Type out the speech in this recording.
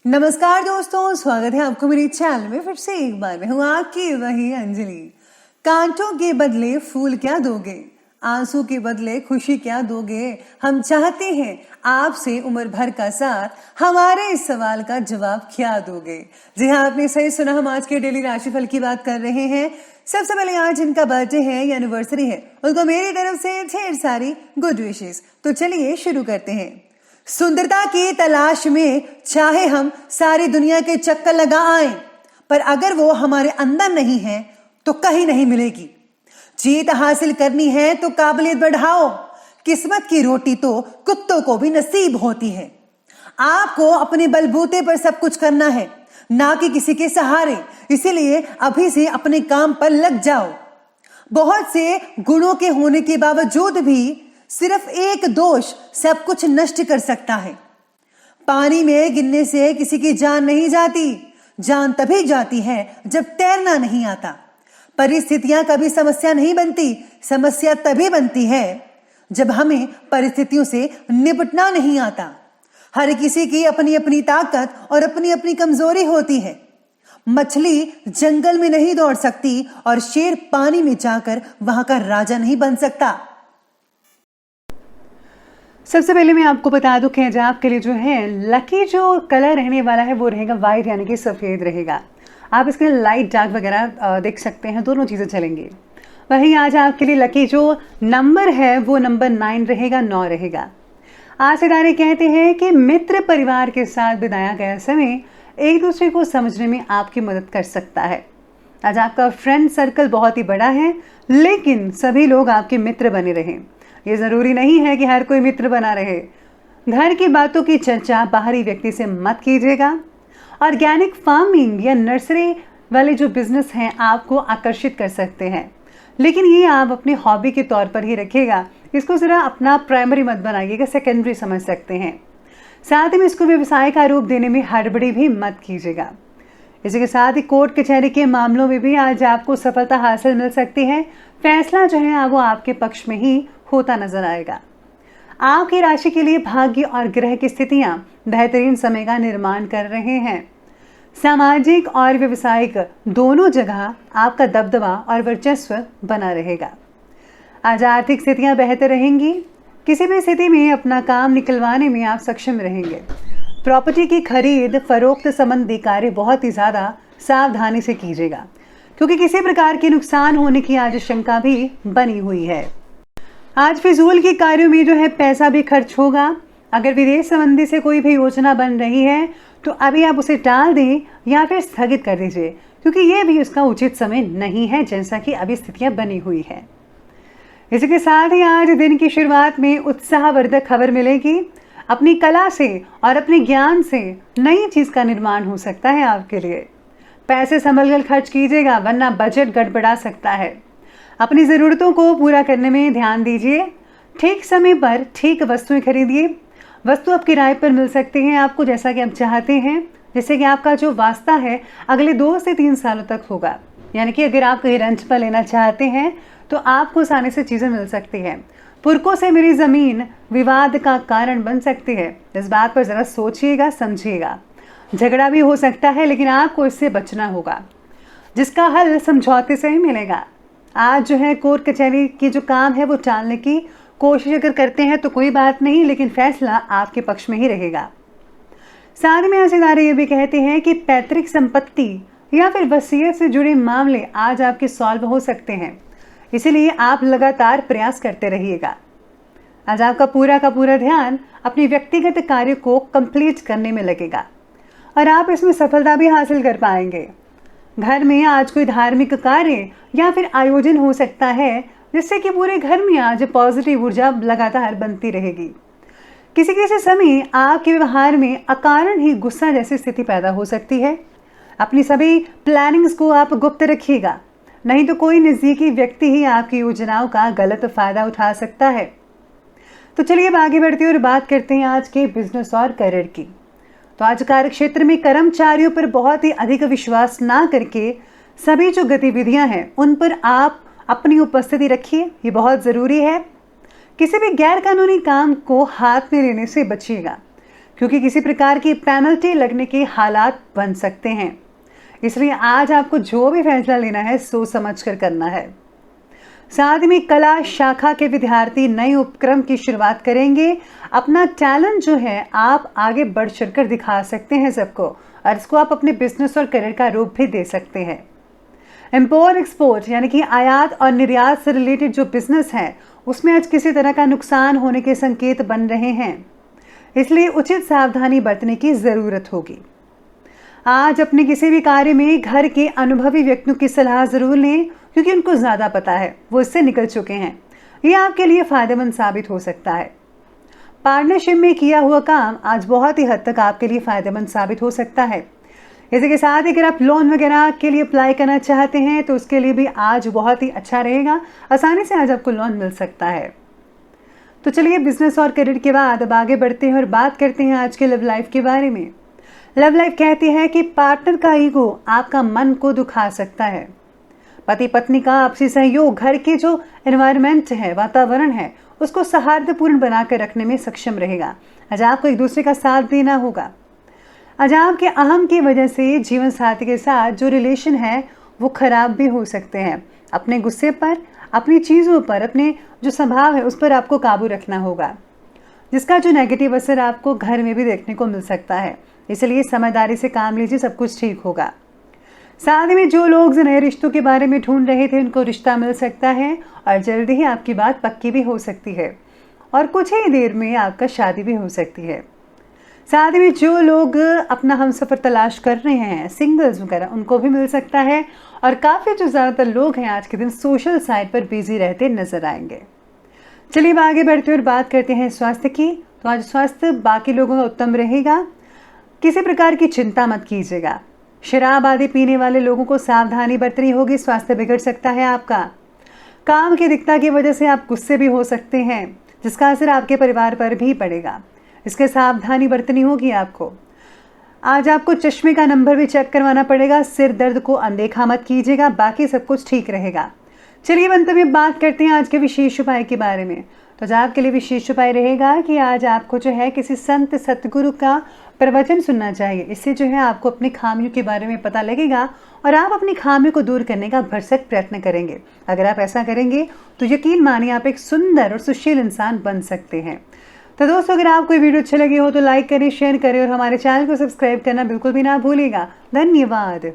नमस्कार दोस्तों, स्वागत है आपको मेरे चैनल में। फिर से एक बार मैं हूँ आपकी वही अंजलि। कांटों के बदले फूल क्या दोगे, आंसू के बदले खुशी क्या दोगे। हम चाहते हैं आपसे उम्र भर का साथ, हमारे इस सवाल का जवाब क्या दोगे। जी हाँ, आपने सही सुना, हम आज के डेली राशिफल की बात कर रहे हैं। सबसे पहले आज जिनका बर्थडे है या एनिवर्सरी है, उनको मेरी तरफ से ढेर सारी गुड विशेस। तो चलिए शुरू करते हैं। सुंदरता की तलाश में चाहे हम सारी दुनिया के चक्कर लगा आए, पर अगर वो हमारे अंदर नहीं है तो कहीं नहीं मिलेगी। जीत हासिल करनी है तो काबिलियत बढ़ाओ। किस्मत की रोटी तो कुत्तों को भी नसीब होती है। आपको अपने बलबूते पर सब कुछ करना है, ना कि किसी के सहारे। इसीलिए अभी से अपने काम पर लग जाओ। बहुत से गुणों के होने के बावजूद भी सिर्फ एक दोष सब कुछ नष्ट कर सकता है। पानी में गिरने से किसी की जान नहीं जाती, जान तभी जाती है जब तैरना नहीं आता। परिस्थितियां कभी समस्या नहीं बनती, समस्या तभी बनती है जब हमें परिस्थितियों से निपटना नहीं आता। हर किसी की अपनी अपनी ताकत और अपनी अपनी कमजोरी होती है। मछली जंगल में नहीं दौड़ सकती और शेर पानी में जाकर वहां का राजा नहीं बन सकता। सबसे पहले मैं आपको बता दूं कि आज आपके लिए जो है लकी जो कलर रहने वाला है वो रहेगा वाइट, यानी कि सफ़ेद रहेगा। आप इसके लाइट डार्क वगैरह देख सकते हैं, दोनों चीज़ें चलेंगी। वहीं आज आपके लिए लकी जो नंबर है वो नंबर 9 रहेगा, 9 रहेगा। आज सितारे कहते हैं कि मित्र परिवार के साथ बिताया गया समय एक दूसरे को समझने में आपकी मदद कर सकता है। आज आपका फ्रेंड सर्कल बहुत ही बड़ा है, लेकिन सभी लोग आपके मित्र बने रहें। ये ज़रूरी नहीं है कि हर कोई मित्र बना रहे। घर की बातों की चर्चा बाहरी व्यक्ति से मत कीजिएगा। ऑर्गेनिक फार्मिंग या नर्सरी वाले जो बिजनेस हैं आपको आकर्षित कर सकते हैं, लेकिन ये आप अपने हॉबी के तौर पर ही रखिएगा। इसको ज़रा अपना प्राइमरी मत बनाइएगा, सेकेंडरी समझ सकते हैं। साथ ही में इसको व्यवसाय का रूप देने में हड़बड़ी भी मत कीजिएगा। इसी के साथ ही कोर्ट कचहरी के मामलों में भी आज आपको सफलता हासिल मिल सकती है। फैसला जो है वो आपके पक्ष में ही होता नजर आएगा। आपकी राशि के लिए भाग्य और ग्रह की स्थितियां बेहतरीन समय का निर्माण कर रहे हैं। सामाजिक और व्यवसायिक दोनों जगह आपका दबदबा और वर्चस्व बना रहेगा। आज आर्थिक स्थितियां बेहतर रहेंगी। किसी भी स्थिति में अपना काम निकलवाने में आप सक्षम रहेंगे। प्रॉपर्टी की खरीद फरोख्त संबंधी कार्य बहुत ही ज़्यादा सावधानी से कीजिएगा, क्योंकि किसी प्रकार के नुकसान होने की आज शंका भी बनी हुई है। आज फिजूल के कार्यों में जो है पैसा भी खर्च होगा। अगर विदेश संबंधी से कोई भी योजना बन रही है तो अभी आप उसे टाल दें या फिर स्थगित कर दीजिए, क्योंकि ये भी उसका उचित समय नहीं है, जैसा कि अभी स्थितियां बनी हुई है। इसी के साथ ही आज दिन की शुरुआत में उत्साहवर्धक खबर मिलेगी। अपनी कला से और अपने ज्ञान से नई चीज़ का निर्माण हो सकता है आपके लिए। पैसे संभल कर खर्च कीजिएगा, वरना बजट गड़बड़ा सकता है। अपनी ज़रूरतों को पूरा करने में ध्यान दीजिए। ठीक समय पर ठीक वस्तुएं खरीदिए। वस्तु आप किराए पर मिल सकती हैं आपको, जैसा कि आप चाहते हैं। जैसे कि आपका जो वास्ता है अगले 2 से 3 सालों तक होगा, यानी कि अगर आप कहीं रेंट पर लेना चाहते हैं तो आपको आसानी से चीज़ें मिल सकती हैं। पुरखों से मेरी ज़मीन विवाद का कारण बन सकती है। इस बात पर ज़रा सोचिएगा, समझिएगा। झगड़ा भी हो सकता है, लेकिन आपको इससे बचना होगा, जिसका हल समझौते से ही मिलेगा। आज जो है कोर्ट कचहरी की जो काम है वो टालने की कोशिश अगर करते हैं तो कोई बात नहीं, लेकिन फैसला आपके पक्ष में ही रहेगा। साथ में सितारे ये भी कहते हैं कि पैतृक संपत्ति या फिर वसीयत से जुड़े मामले आज आपके सॉल्व हो सकते हैं, इसीलिए आप लगातार प्रयास करते रहिएगा। आज आपका पूरा का पूरा ध्यान अपने व्यक्तिगत कार्य को कंप्लीट करने में लगेगा और आप इसमें सफलता भी हासिल कर पाएंगे। घर में आज कोई धार्मिक कार्य या फिर आयोजन हो सकता है, जिससे कि पूरे घर में आज पॉजिटिव ऊर्जा लगातार बनती रहेगी। किसी किसी समय आपके व्यवहार में अकारण ही गुस्सा जैसी स्थिति पैदा हो सकती है। अपनी सभी प्लानिंग्स को आप गुप्त रखिएगा, नहीं तो कोई नज़दीकी व्यक्ति ही आपकी योजनाओं का गलत फायदा उठा सकता है। तो चलिए अब आगे बढ़ते हैं और बात करते हैं आज के बिजनेस और करियर की। तो आज कार्य क्षेत्र में कर्मचारियों पर बहुत ही अधिक विश्वास ना करके सभी जो गतिविधियां हैं उन पर आप अपनी उपस्थिति रखिए, ये बहुत ज़रूरी है। किसी भी गैर कानूनी काम को हाथ में लेने से बचिएगा। क्योंकि किसी प्रकार की पेनल्टी लगने के हालात बन सकते हैं। इसलिए आज आपको जो भी फैसला लेना है सोच समझ कर करना है। साथ में कला शाखा के विद्यार्थी नए उपक्रम की शुरुआत करेंगे। अपना टैलेंट जो है आप आगे बढ़ चढ़कर दिखा सकते हैं सबको, और इसको आप अपने बिजनेस और करियर का रूप भी दे सकते हैं। इम्पोर्ट एक्सपोर्ट यानी कि आयात और निर्यात से रिलेटेड जो बिजनेस है उसमें आज किसी तरह का नुकसान होने के संकेत बन रहे हैं, इसलिए उचित सावधानी बरतने की जरूरत होगी। आज अपने किसी भी कार्य में घर के अनुभवी व्यक्तियों की सलाह जरूर लें, क्योंकि उनको ज़्यादा पता है, वो इससे निकल चुके हैं। ये आपके लिए फ़ायदेमंद साबित हो सकता है। पार्टनरशिप में किया हुआ काम आज बहुत ही हद तक आपके लिए फ़ायदेमंद साबित हो सकता है। इसी के साथ अगर आप लोन वगैरह के लिए अप्लाई करना चाहते हैं तो उसके लिए भी आज बहुत ही अच्छा रहेगा। आसानी से आज आपको लोन मिल सकता है। तो चलिए बिजनेस और करियर के बाद अब आगे बढ़ते हैं और बात करते हैं आज के लव लाइफ के बारे में। लव लाइफ कहती है कि पार्टनर का ईगो आपका मन को दुखा सकता है। पति पत्नी का आपसी सहयोग घर के जो एनवायरनमेंट है, वातावरण है, उसको सौहार्दपूर्ण बनाकर रखने में सक्षम रहेगा। आज आपको एक दूसरे का साथ देना होगा। आज आपके अहम की वजह से जीवन साथी के साथ जो रिलेशन है वो खराब भी हो सकते हैं। अपने गुस्से पर, अपनी चीज़ों पर, अपने जो स्वभाव है उस पर आपको काबू रखना होगा, जिसका जो नेगेटिव असर आपको घर में भी देखने को मिल सकता है। इसलिए समझदारी से काम लीजिए, सब कुछ ठीक होगा। साथ में जो लोग नए रिश्तों के बारे में ढूंढ रहे थे उनको रिश्ता मिल सकता है और जल्दी ही आपकी बात पक्की भी हो सकती है और कुछ ही देर में आपका शादी भी हो सकती है। साथ में जो लोग अपना हमसफर तलाश कर रहे हैं, सिंगल्स वगैरह, उनको भी मिल सकता है। और काफ़ी जो ज़्यादातर लोग हैं आज के दिन सोशल साइट पर बिजी रहते नजर आएंगे। चलिए अब आगे बढ़ते और बात करते हैं स्वास्थ्य की। तो आज स्वास्थ्य बाकी लोगों का उत्तम रहेगा। किसी प्रकार की चिंता मत कीजिएगा। शराब आदि पीने वाले लोगों को सावधानी बरतनी होगी, स्वास्थ्य बिगड़ सकता है आपका। काम की अधिकता की वजह से आप गुस्से भी हो सकते हैं, जिसका असर आपके परिवार पर भी पड़ेगा। इसके सावधानी बरतनी होगी आपको। आज आपको चश्मे का नंबर भी चेक करवाना पड़ेगा। सिर दर्द को अनदेखा मत कीजिएगा, बाकी सब कुछ ठीक रहेगा। चलिए अंत में बात करते हैं आज के विशेष उपाय के बारे में। तो आज आपके लिए विशेष उपाय रहेगा कि आज आपको जो है किसी संत सतगुरु का प्रवचन सुनना चाहिए। इससे जो है आपको अपनी खामियों के बारे में पता लगेगा और आप अपनी खामियों को दूर करने का भरसक प्रयत्न करेंगे। अगर आप ऐसा करेंगे तो यकीन मानिए आप एक सुंदर और सुशील इंसान बन सकते हैं। तो दोस्तों, अगर आपको ये वीडियो अच्छी लगी हो तो लाइक करें, शेयर करें और हमारे चैनल को सब्सक्राइब करना बिल्कुल भी ना भूलिएगा। धन्यवाद।